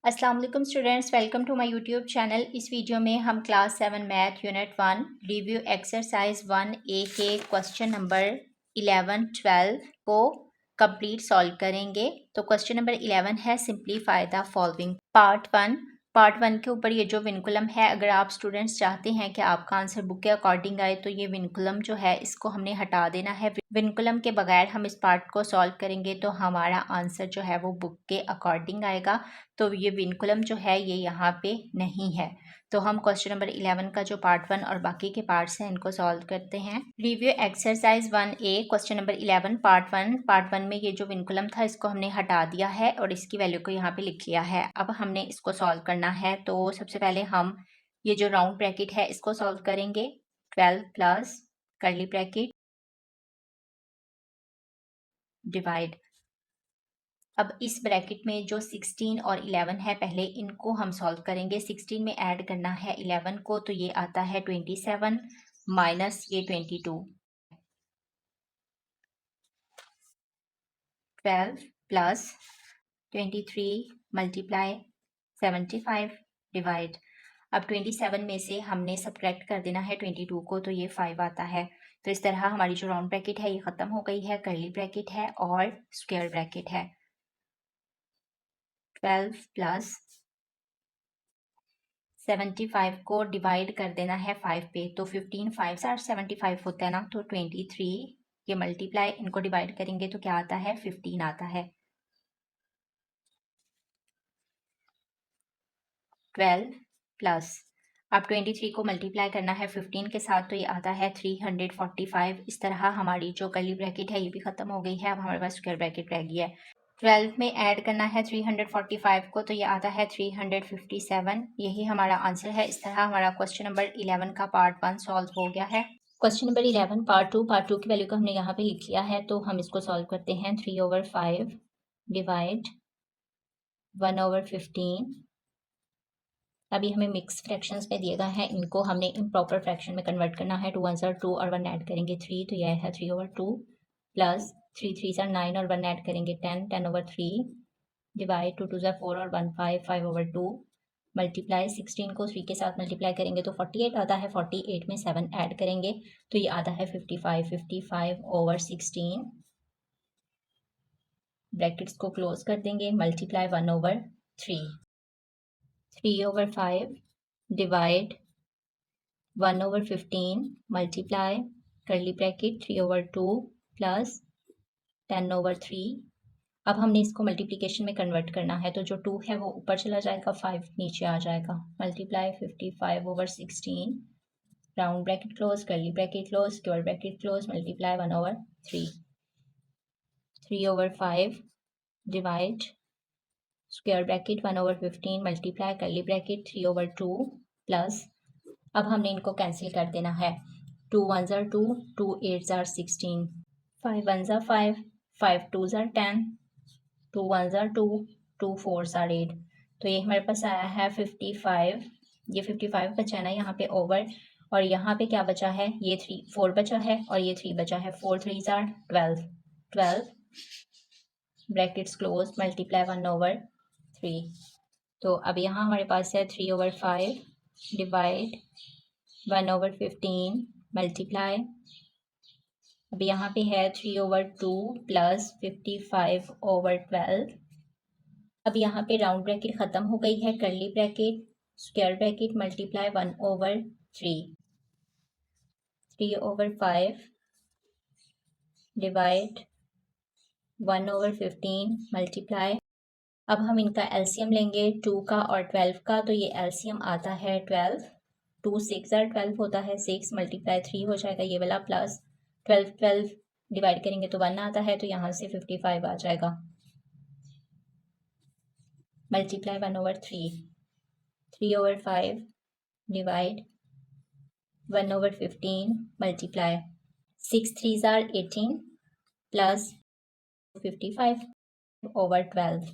अस्सलाम वालेकुम students, welcome to my YouTube channel. इस वीडियो में हम class 7 math unit 1 review exercise 1A के क्वेश्चन नंबर 11, 12 को कंप्लीट सॉल्व करेंगे। तो क्वेश्चन नंबर 11 है simplify the following. Part one के ऊपर ये जो विनकुलम है, अगर आप स्टूडेंट्स चाहते हैं कि आपका आंसर बुक के अकॉर्डिंग आए तो ये विनकुलम जो है इसको हमने हटा देना है। विनकुलम के बगैर हम इस पार्ट को सॉल्व करेंगे तो हमारा आंसर जो है वो बुक के अकॉर्डिंग आएगा। तो ये विनकुलम जो है ये यहाँ पे नहीं है। तो हम क्वेश्चन नंबर 11 का जो पार्ट 1 और बाकी के पार्ट्स हैं इनको सॉल्व करते हैं। Review exercise 1A question number 11 part 1 में ये जो विनकुलम था इसको हमने हटा दिया है और इसकी वैल्यू को यहाँ पे लिख लिया है। अब हमने इसको सॉल्व करना है। तो सबसे पहले हम ये जो राउंड ब्रैकेट है इसको सॉल्व करेंगे। 12 प्लस कर्ली ब्रैकेट डिवाइड। अब इस ब्रैकेट में जो 16 और 11 है पहले इनको हम सॉल्व करेंगे। 16 में ऐड करना है 11 को, तो ये आता है 27 माइनस ये 22। 12 प्लस 23 मल्टीप्लाई 75 डिवाइड। अब 27 में से हमने सब्ट्रैक्ट कर देना है 22 को, तो ये 5 आता है। तो इस तरह हमारी जो राउंड ब्रैकेट है ये ख़त्म हो गई है, कर्ली ब्रैकेट है और स्क्वायर ब्रैकेट है। 12 प्लस 75 को डिवाइड कर देना है 5 पे, तो 15 5 से 75 होता है ना, तो 23 ये मल्टीप्लाई इनको डिवाइड करेंगे तो क्या आता है 15 आता है। 12 प्लस अब 23 को मल्टीप्लाई करना है 15 के साथ, तो ये आता है 345। इस तरह हमारी जो कर्ली ब्रैकेट है ये भी खत्म हो गई है। अब हमारे पास स्क्वायर ब्रैकेट रह गई है। 12 में ऐड करना है 345 को, तो ये आता है 357। यही हमारा आंसर है। इस तरह हमारा क्वेश्चन नंबर 11 का पार्ट 1 सॉल्व हो गया है। क्वेश्चन नंबर 11 पार्ट 2 की वैल्यू को हमने यहाँ पे लिख लिया है, तो हम इसको सॉल्व करते हैं। 3/5 डिवाइड 1/15। अभी हमें मिक्स फ्रैक्शंस में दिए गए हैं, इनको हमने इम्प्रॉपर फ्रैक्शन में कन्वर्ट करना है। 2 1 2 और 1 ऐड करेंगे 3, तो यह है 3/2 प्लस 3 3 9 और 1 ऐड करेंगे 10 10/3 डिवाइड 2 2 4 और 1 5 5/2 मल्टीप्लाई 16 को 3 के साथ मल्टीप्लाई करेंगे तो 48 आता है। 48 में 7 ऐड करेंगे तो ये आता है 55 55/16। ब्रैकेट्स को क्लोज कर देंगे, multiply 1/3 3/5 divide 1/15 multiply curly bracket 3/2 plus 10/3। अब हमने इसको मल्टीप्लिकेशन में कन्वर्ट करना है, तो जो 2 है वो ऊपर चला जाएगा, 5 नीचे आ जाएगा। Multiply 55/16 round bracket close curly bracket close square bracket close multiply 1/3 3/5 divide square bracket 1/15 multiply curly bracket 3/2 plus अब हमने इनको कैंसिल कर देना है। 2 1 2 2 8 16 5 1 5 5 2 10 2 1 2 2 4 8। तो ये हमारे पास आया है 55। ये 55 बचा है ना यहाँ पे ओवर, और यहाँ पे क्या बचा है, ये 4 बचा है और ये 3 बचा है। 4 3 12 12 ब्रैकेट्स क्लोज मल्टीप्लाई 1/3। तो अब यहाँ हमारे पास है 3/5 डिवाइड 1/15 मल्टीप्लाई। अब यहाँ पे है 3/2 प्लस 55/12। अब यहाँ पे राउंड ब्रैकेट ख़त्म हो गई है, curly bracket square bracket multiply 1/3 3/5 divide 1/15 multiply. अब हम इनका एलसीएम लेंगे 2 का और 12 का, तो ये एलसीएम आता है 12। 2 6 12 होता है, 6 मल्टीप्लाई 3 हो जाएगा ये वाला, प्लस 12 डिवाइड करेंगे तो 1 आता है, तो यहाँ से 55 आ जाएगा। Multiply 1/3 3/5 divide 1/15 multiply 6 3 18 plus 55/12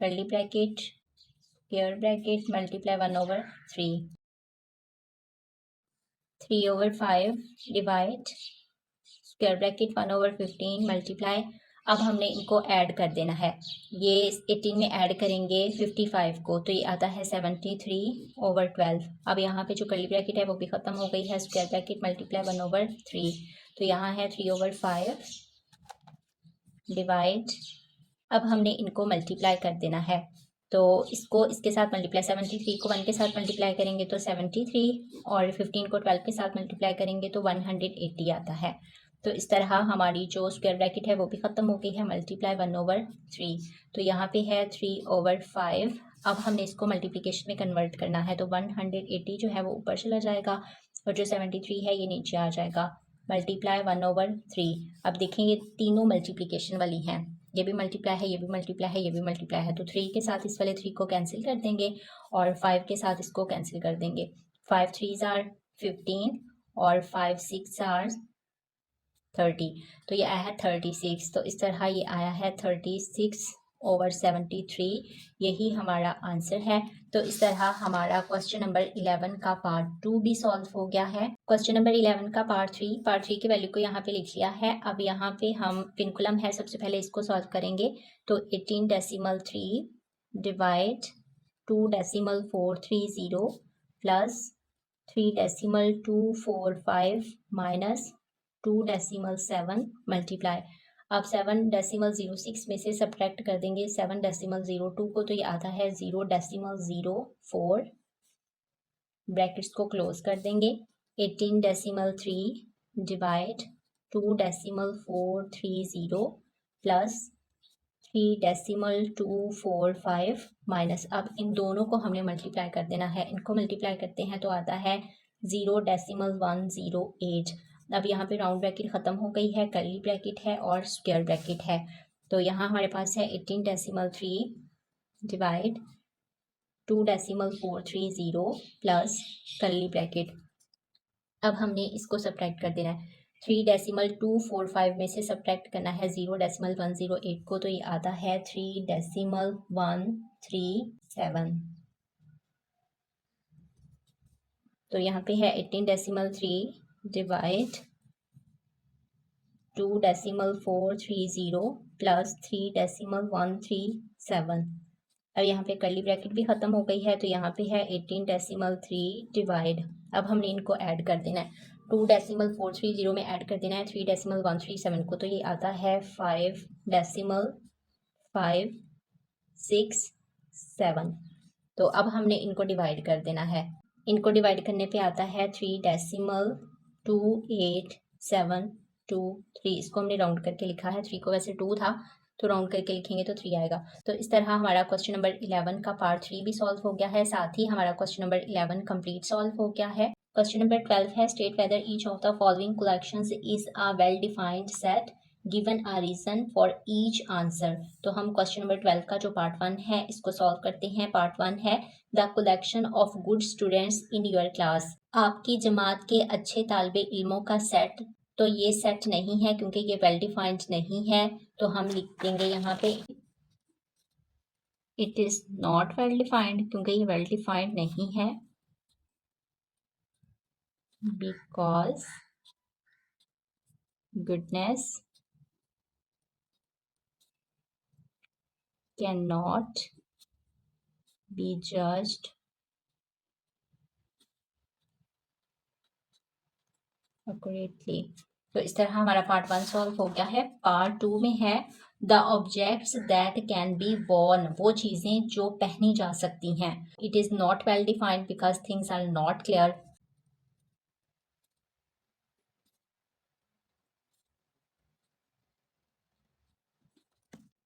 curly bracket square bracket multiply 1/3 3/5 divide square bracket 1/15 multiply. अब हमने इनको ऐड कर देना है। ये 18 में ऐड करेंगे 55 को, तो ये आता है 73/12। अब यहाँ पे जो कर्ली ब्रैकेट है वो भी ख़त्म हो गई है। स्क्वायर ब्रैकेट मल्टीप्लाई 1/3, तो यहाँ है 3/5 डिवाइड। अब हमने इनको मल्टीप्लाई कर देना है, तो इसको इसके साथ मल्टीप्लाई 73 को 1 के साथ मल्टीप्लाई करेंगे तो 73, और 15 को 12 के साथ मल्टीप्लाई करेंगे तो 180 आता है। तो इस तरह हमारी जो स्क्वायर ब्रैकेट है वो भी ख़त्म हो गई है। मल्टीप्लाई 1/3, तो यहाँ पे है 3/5। अब हमने इसको मल्टीप्लिकेशन में कन्वर्ट करना है, तो 180 जो है वो ऊपर चला जाएगा और जो 73 है ये नीचे आ जाएगा। मल्टीप्लाई 1/3। अब देखेंगे तीनों मल्टीप्लिकेशन वाली हैं, ये भी मल्टीप्लाई है, ये भी मल्टीप्लाई है, ये भी मल्टीप्लाई है, तो 3 के साथ इस वाले 3 को कैंसिल कर देंगे और 5 के साथ इसको कैंसिल कर देंगे। 5 3s आर 15 और 5 6 आर 30, तो ये आया है 36। तो इस तरह ये आया है 36/73, यही हमारा आंसर है। तो इस तरह हमारा क्वेश्चन नंबर 11 का पार्ट 2 भी सॉल्व हो गया है। क्वेश्चन नंबर 11 का पार्ट 3 की वैल्यू को यहाँ पे लिख लिया है। अब यहाँ पे हम विनकुलम है, सबसे पहले इसको सॉल्व करेंगे। तो 18.3 डिवाइड 2.430 प्लस 3.245 माइनस 2.7 मल्टीप्लाई। अब 7.06 में से सब्ट्रैक्ट कर देंगे 7.02 को, तो ये आता है 0.04। ब्रैकेट्स को क्लोज कर देंगे। 18.3 डिवाइड 2.430 प्लस 3.245 माइनस, अब इन दोनों को हमने मल्टीप्लाई कर देना है। इनको मल्टीप्लाई करते हैं तो आता है 0.108। अब यहाँ पे राउंड ब्रैकेट ख़त्म हो गई है, कर्ली ब्रैकेट है और स्क्वायर ब्रैकेट है। तो यहाँ हमारे पास है 18.3 डिवाइड 2.430 प्लस कर्ली ब्रैकेट। अब हमने इसको सब्ट्रैक्ट कर देना है। 3.245 में से सब्ट्रैक्ट करना है 0.108 को, तो ये आता है 3.137। तो यहाँ पे है 18.3 डिवाइड 2.430 प्लस 3.137। अब यहाँ पे कर्ली ब्रैकेट भी ख़त्म हो गई है, तो यहाँ पे है 18.3 डिवाइड। अब हमने इनको ऐड कर देना है। 2.430 में ऐड कर देना है 3.137 को, तो ये आता है 5.567। तो अब हमने इनको डिवाइड कर देना है। इनको डिवाइड करने पे आता है 3.28723। इसको हमने राउंड करके लिखा है, 3 को वैसे 2 था तो राउंड करके लिखेंगे तो 3 आएगा। तो इस तरह हमारा क्वेश्चन नंबर 11 का पार्ट 3 भी सॉल्व हो गया है। साथ ही हमारा क्वेश्चन नंबर 11 कंप्लीट सॉल्व हो गया है। क्वेश्चन नंबर 12 है, state whether each of the following collections is a well defined set, given a reason for each answer. तो हम क्वेश्चन नंबर 12 का जो पार्ट 1 है इसको सॉल्व करते हैं। पार्ट 1 है the collection of good students in your class. आपकी जमात के अच्छे तालिबे इल्मों का सेट, तो ये सेट नहीं है क्योंकि ये वेल डिफाइंड नहीं है, तो हम लिख देंगे यहाँ पे it is not well defined, क्योंकि ये वेल डिफाइंड नहीं है। Because goodness can not be judged accurately. तो इस तरह हमारा पार्ट 1 सॉल्व हो गया है। पार्ट 2 में है the objects that can be worn, वो चीज़ें जो पहनी जा सकती हैं। It is not well defined because things are not clear.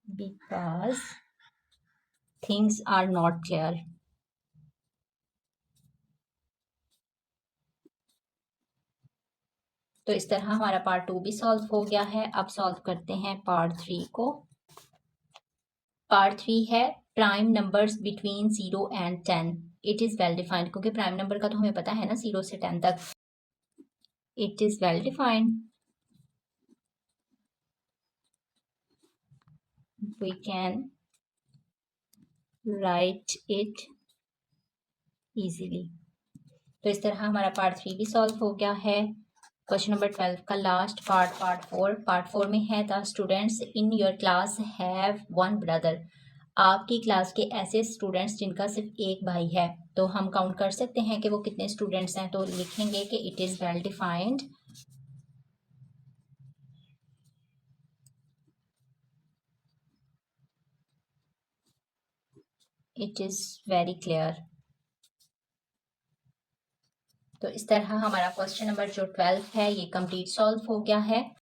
Because things are not clear. तो इस तरह हमारा पार्ट 2 भी सॉल्व हो गया है। अब सॉल्व करते हैं पार्ट 3 को। पार्ट 3 है prime numbers between 0 and 10। It is well defined, क्योंकि प्राइम नंबर का तो हमें पता है ना 0 से 10 तक। It is well defined, we can write it easily। तो इस तरह हमारा पार्ट 3 भी सॉल्व हो गया है। क्वेश्चन नंबर 12 का लास्ट पार्ट 4 में है the students in your class have one brother. आपकी क्लास के ऐसे स्टूडेंट्स जिनका सिर्फ एक भाई है, तो हम काउंट कर सकते हैं कि वो कितने स्टूडेंट्स हैं। तो लिखेंगे कि it is well defined, it is very clear. तो इस तरह हमारा क्वेश्चन नंबर जो 12 है ये कंप्लीट सॉल्व हो गया है।